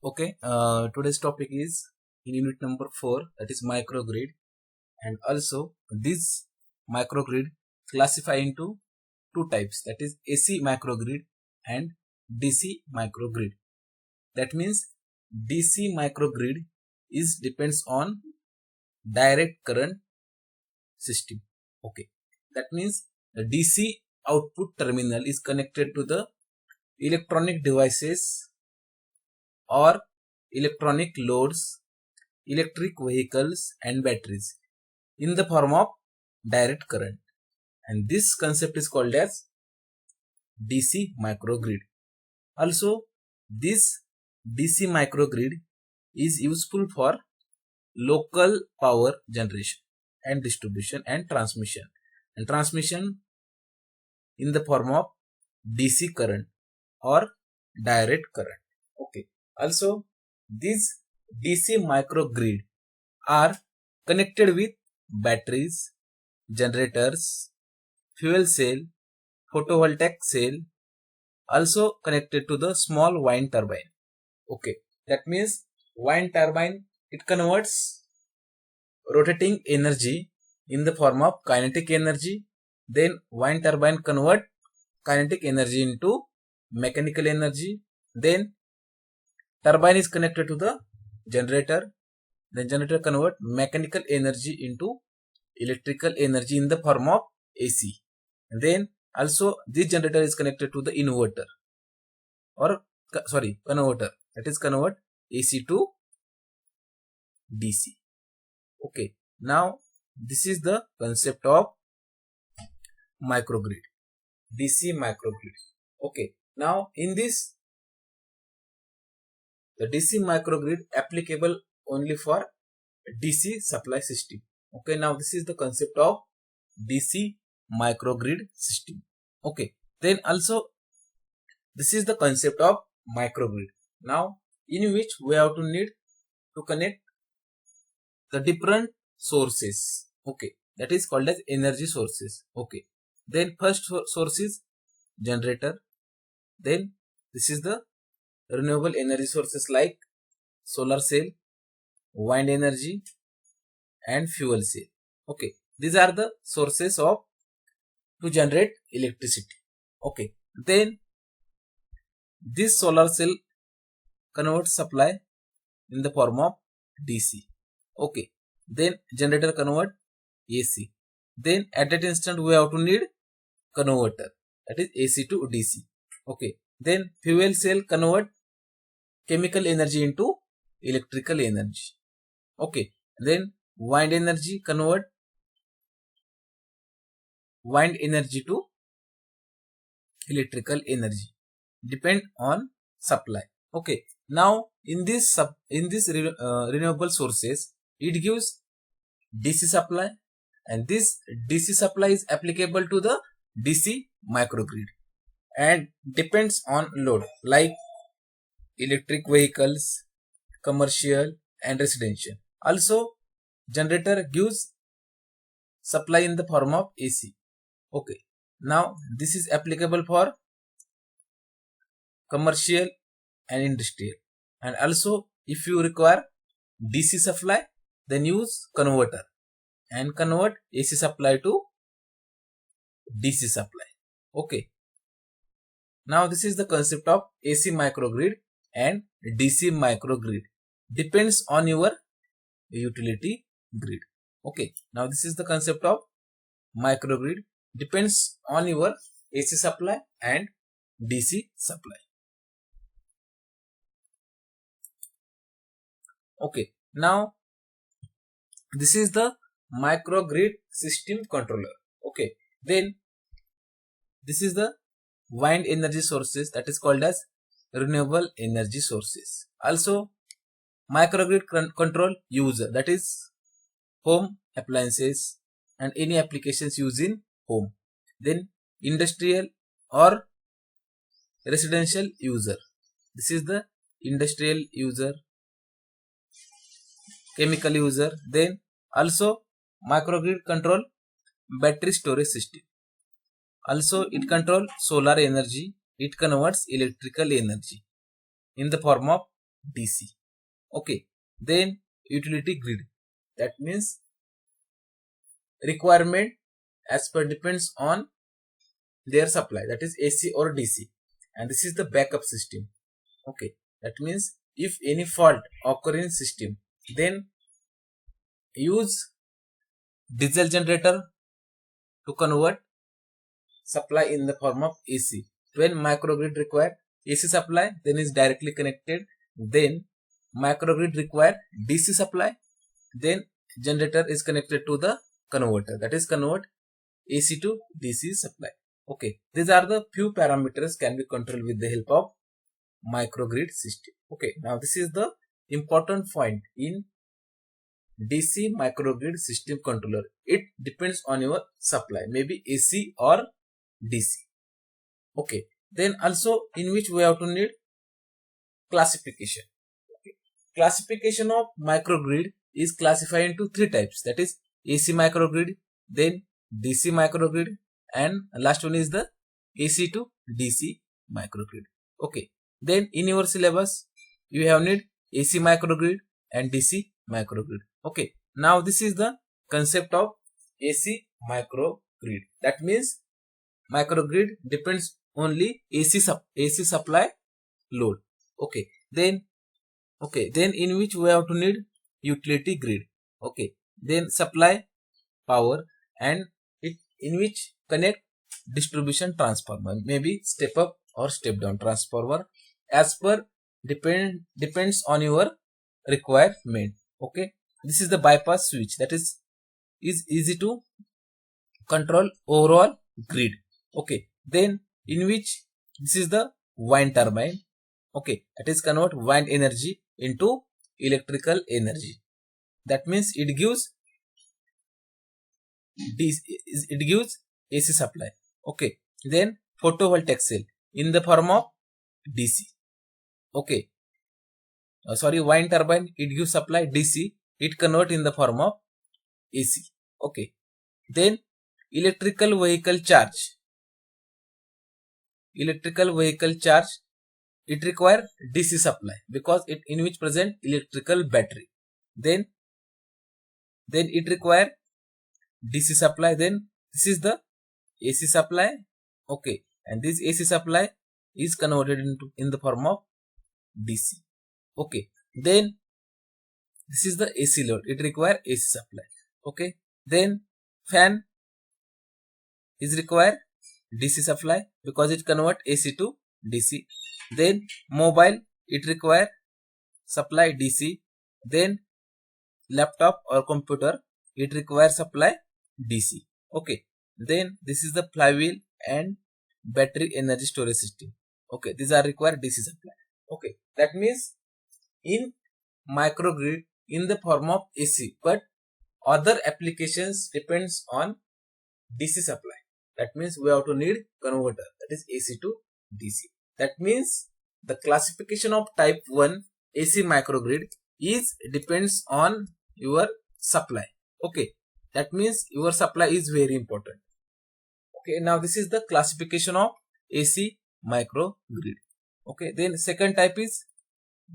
Okay, today's topic is in unit number 4, that is microgrid, and also this microgrid classify into two types, that is AC microgrid and DC microgrid. That means DC microgrid is depends on direct current system. Okay, that means the DC output terminal is connected to the electronic devices or electronic loads, electric vehicles and batteries in the form of direct current, and this concept is called as DC microgrid. Also, this DC microgrid is useful for local power generation and distribution and transmission in the form of DC current or direct current. Okay. Also, these DC microgrid are connected with batteries, generators, fuel cell, photovoltaic cell, also connected to the small wind turbine. Okay, that means wind turbine, it converts rotating energy in the form of kinetic energy. Then wind turbine convert kinetic energy into mechanical energy. Then turbine is connected to the generator. Then generator convert mechanical energy into electrical energy in the form of AC. And then also this generator is connected to the inverter or converter, that is convert AC to DC. Okay, now this is the concept of microgrid, DC microgrid. Okay, now in this, the DC microgrid applicable only for DC supply system. Okay, now this is the concept of DC microgrid system. Okay, then also this is the concept of microgrid. Now, in which we have to need to connect the different sources. Okay, that is called as energy sources. Okay, then first source is generator. Then this is the renewable energy sources like solar cell, wind energy and fuel cell. Okay, these are the sources of to generate electricity. Okay, then this solar cell converts supply in the form of DC. Okay, then generator convert AC. Then at that instant we have to need converter, that is AC to DC. Okay, then fuel cell convert chemical energy into electrical energy. Okay, then wind energy convert wind energy to electrical energy, depend on supply. Okay, now in this renewable sources, it gives DC supply, and this DC supply is applicable to the DC microgrid and depends on load like electric vehicles, commercial and residential. Also, generator gives supply in the form of AC. Okay, now this is applicable for commercial and industrial. And also, if you require DC supply, then use converter and convert AC supply to DC supply. Okay, now this is the concept of AC microgrid and DC microgrid, depends on your utility grid. Okay, now this is the concept of microgrid, depends on your AC supply and DC supply. Okay, now this is the microgrid system controller. Okay, then this is the wind energy sources, that is called as renewable energy sources. Also, microgrid control user, that is home appliances and any applications used in home. Then industrial or residential user, this is the industrial user, chemical user. Then also microgrid control battery storage system. Also it control solar energy, it converts electrical energy in the form of DC. Okay. Then utility grid. That means requirement as per depends on their supply, that is AC or DC. And this is the backup system. Okay. That means if any fault occur in system, then use diesel generator to convert supply in the form of AC. When microgrid require AC supply, then is directly connected. Then microgrid require DC supply, then generator is connected to the converter, that is convert AC to DC supply. Okay, these are the few parameters can be controlled with the help of microgrid system. Okay, now this is the important point in DC microgrid system controller. It depends on your supply, maybe AC or DC. Okay, then also in which we have to need classification. Okay. Classification of microgrid is classified into three types, that is AC microgrid, then DC microgrid, and last one is the AC to DC microgrid. Okay, then in your syllabus you have need AC microgrid and DC microgrid. Okay, now this is the concept of AC microgrid. That means microgrid depends only AC supply load. Okay, then in which we have to need utility grid. Okay, then supply power and it in which connect distribution transformer, maybe step up or step down transformer as per depends on your requirement. Okay, this is the bypass switch, that is easy to control overall grid. Okay, then in which this is the wind turbine. Okay, that is convert wind energy into electrical energy. That means it gives AC supply. Okay, then photovoltaic cell in the form of DC. Okay, wind turbine, it gives supply DC, it convert in the form of AC. Okay, then electrical vehicle charge, it require DC supply because it in which present electrical battery. Then it require DC supply. Then this is the AC supply. Okay, and this AC supply is converted into in the form of DC. Okay, then this is the AC load, it require AC supply. Okay, then fan is require DC supply because it convert AC to DC. Then mobile, it require supply DC. Then laptop or computer, it requires supply DC. Okay, then this is the flywheel and battery energy storage system. Okay, these are required DC supply. Okay, that means in microgrid in the form of AC, but other applications depends on DC supply. That means we have to need converter, that is AC to DC. That means the classification of type 1 AC microgrid is depends on your supply. Okay, that means your supply is very important. Okay, now this is the classification of AC microgrid. Okay, then second type is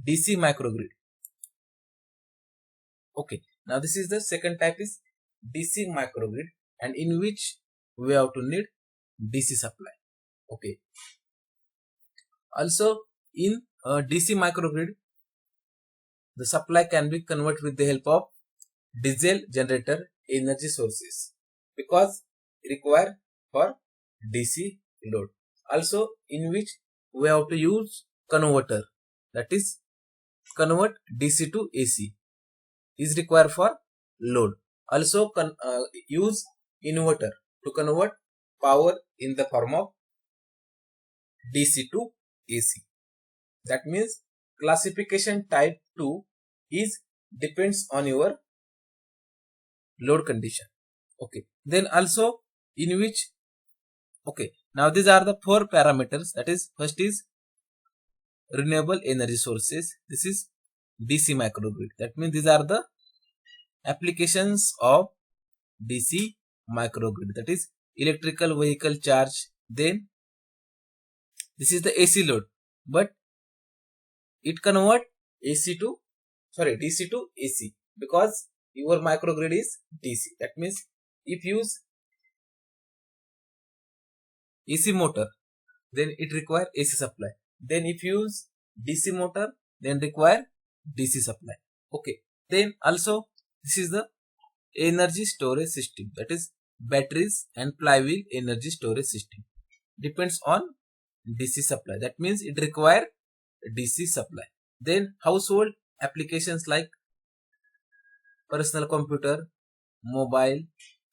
DC microgrid. Okay, now this is the second type is DC microgrid, and in which we have to need DC supply. Okay, also in DC microgrid the supply can be converted with the help of diesel generator energy sources because required for DC load. Also in which we have to use converter, that is convert DC to AC is required for load. Also use inverter to convert power in the form of DC to AC. That means classification type 2 is depends on your load condition. Okay, then also in which, okay, now these are the four parameters, that is first is renewable energy sources, this is DC microgrid. That means these are the applications of DC microgrid, that is electrical vehicle charge. Then this is the AC load, but it convert DC to AC, because your microgrid is DC. That means if you use AC motor, then it require AC supply. Then if you use DC motor, then require DC supply. Okay. Then also this is the energy storage system, that is batteries and flywheel energy storage system depends on DC supply. That means it require DC supply. Then household applications like personal computer, mobile,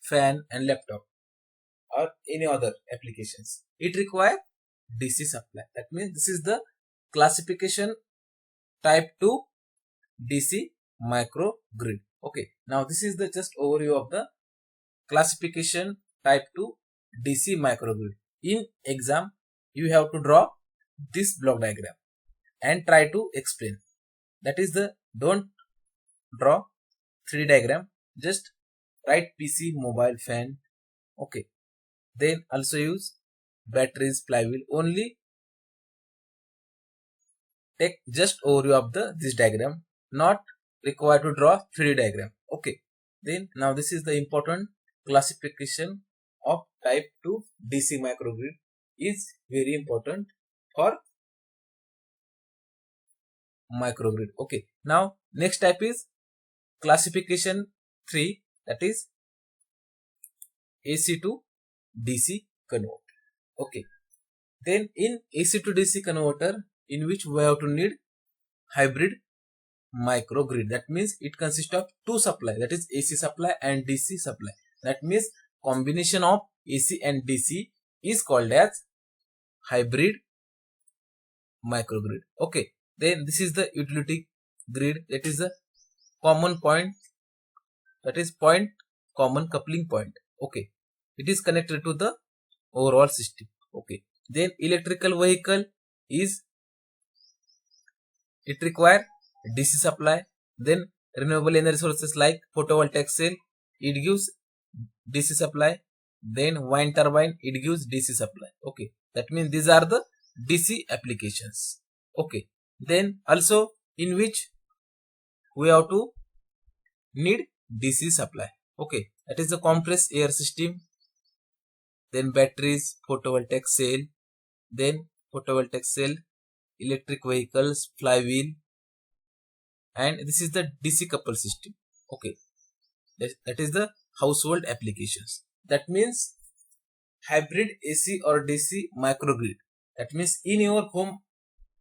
fan and laptop or any other applications, it require DC supply. That means this is the classification type 2 DC microgrid. Okay, now this is the just overview of the classification type 2 DC microgrid. In exam, you have to draw this block diagram and try to explain. That is the, don't draw 3D diagram, just write PC, mobile, fan. Okay, then also use batteries, flywheel. Only take just overview of this diagram, not required to draw 3D diagram. Okay, then now this is the important classification of type 2 DC microgrid, is very important for microgrid. Okay, now next type is classification 3, that is AC to DC converter. Okay, then in AC to DC converter, in which we have to need hybrid microgrid. That means it consists of two supply, that is AC supply and DC supply. That means combination of AC and DC is called as hybrid microgrid. Okay, then this is the utility grid, that is the common point, that is point common coupling point. Okay, it is connected to the overall system. Okay, then electrical vehicle is, it require DC supply. Then renewable energy sources like photovoltaic cell, it gives DC supply. Then wind turbine, it gives DC supply. Okay, that means these are the DC applications. Okay, then also in which we have to need DC supply. Okay, that is the compressed air system, then batteries, photovoltaic cell, then photovoltaic cell, electric vehicles, flywheel, and this is the DC couple system. Okay, that is the household applications. That means hybrid AC or DC microgrid. That means in your home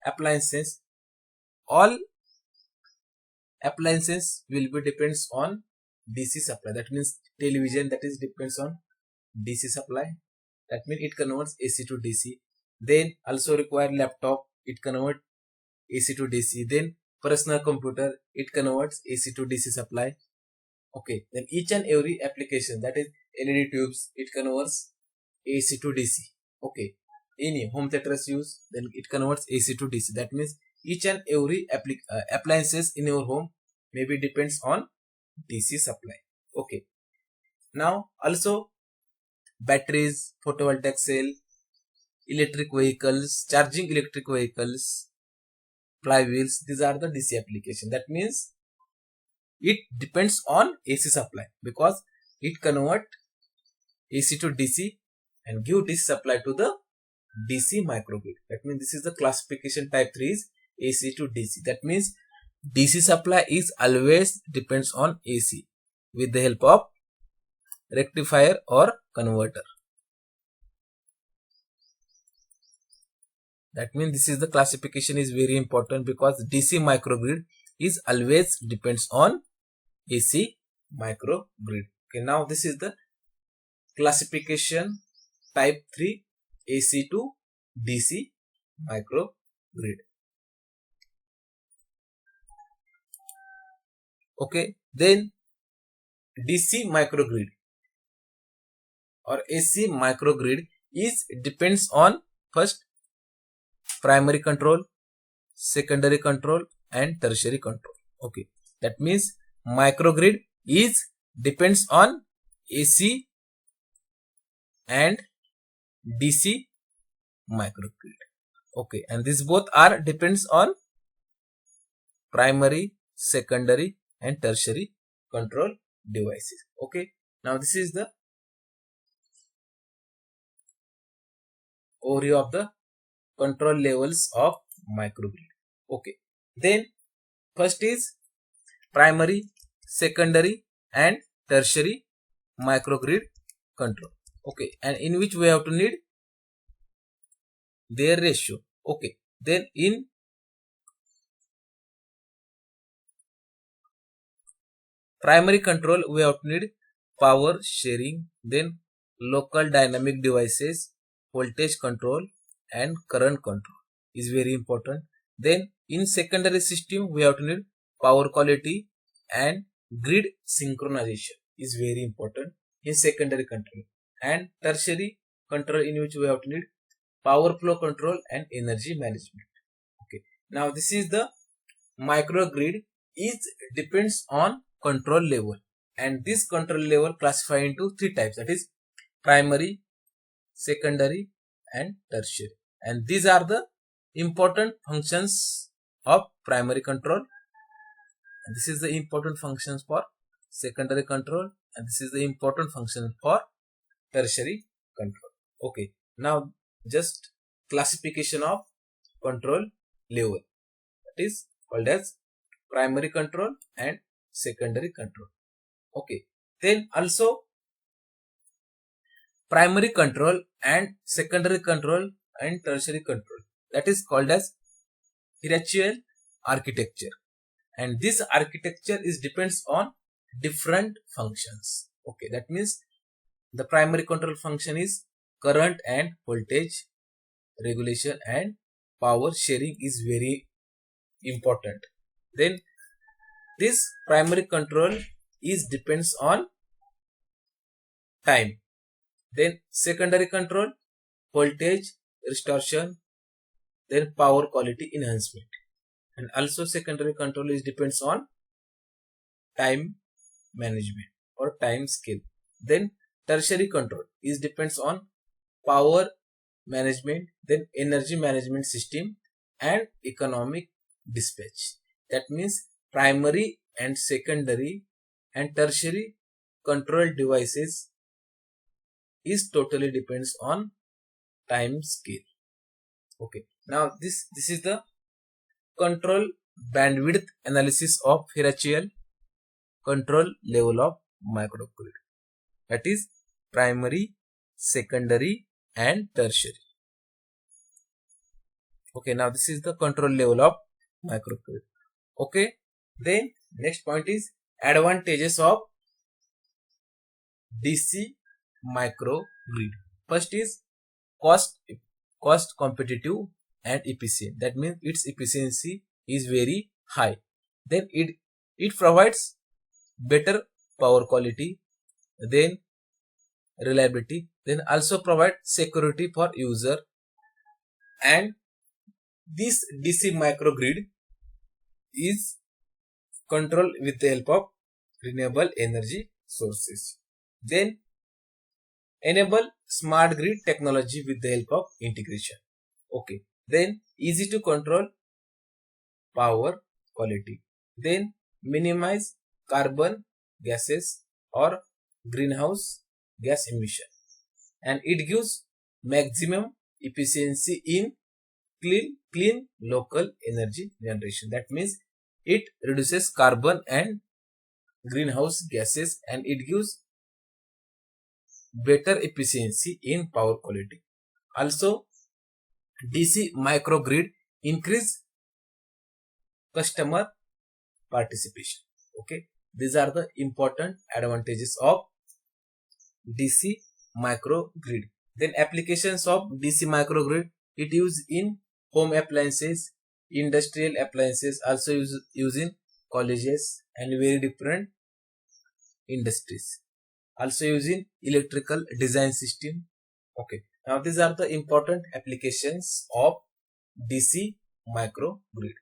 appliances, all appliances will be depends on DC supply. That means television, that is depends on DC supply. That means it converts AC to DC. Then also require laptop, it convert AC to DC. Then personal computer, it converts AC to DC supply. Okay, then each and every application, that is LED tubes, it converts AC to DC. Okay, any home theaters use, then it converts AC to DC. That means each and every appliances in your home maybe depends on DC supply. Okay, now also batteries, photovoltaic cell, electric vehicles, charging electric vehicles, flywheels, these are the DC application. That means it depends on AC supply, because it convert AC to DC and give DC supply to the DC microgrid. That means this is the classification type 3 is AC to DC. That means DC supply is always depends on AC with the help of rectifier or converter. That means this is the classification is very important, because DC microgrid is always depends on AC microgrid. Okay, now this is the classification type 3 AC to DC microgrid. Okay, then DC microgrid or AC microgrid is depends on first primary control, secondary control and tertiary control. Okay, that means microgrid is depends on AC and DC microgrid. Okay, and these both are depends on primary, secondary and tertiary control devices. Okay, now this is the overview of the control levels of microgrid. Okay, then first is primary, secondary and tertiary microgrid control. Okay, and in which we have to need their ratio. Okay, then in primary control we have to need power sharing, then local dynamic devices, voltage control and current control is very important. Then in secondary system we have to need power quality and grid synchronization is very important in secondary control. And tertiary control, in which we have to need power flow control and energy management. Okay, now this is the microgrid is depends on control level, and this control level classified into three types, that is primary, secondary and tertiary. And these are the important functions of primary control, and this is the important functions for secondary control, and this is the important function for tertiary control. Okay, now just classification of control level, that is called as primary control and secondary control. Okay, then also primary control and secondary control and tertiary control, that is called as hierarchical architecture, and this architecture is depends on different functions. Okay, that means the primary control function is current and voltage regulation and power sharing is very important. Then this primary control is depends on time. Then secondary control, voltage restoration, then power quality enhancement, and also secondary control is depends on time management or time scale. Then tertiary control is depends on power management, then energy management system and economic dispatch. That means primary and secondary and tertiary control devices is totally depends on time scale. Okay, now this is the control bandwidth analysis of hierarchical control level of microgrid, that is primary, secondary and tertiary. Okay, now this is the control level of microgrid. Okay, then next point is advantages of DC microgrid. First is cost competitive and efficient, that means its efficiency is very high. Then it provides better power quality, then reliability, then also provide security for user. And this DC microgrid is controlled with the help of renewable energy sources. Then enable smart grid technology with the help of integration. Okay, then easy to control power quality, then minimize carbon gases or greenhouse gas emission, and it gives maximum efficiency in clean local energy generation. That means it reduces carbon and greenhouse gases, and it gives better efficiency in power quality. Also DC microgrid increase customer participation. Okay, these are the important advantages of DC microgrid. Then applications of DC microgrid, it used in home appliances, industrial appliances, also used in colleges and very different industries, also using electrical design system. Okay, now these are the important applications of DC microgrid.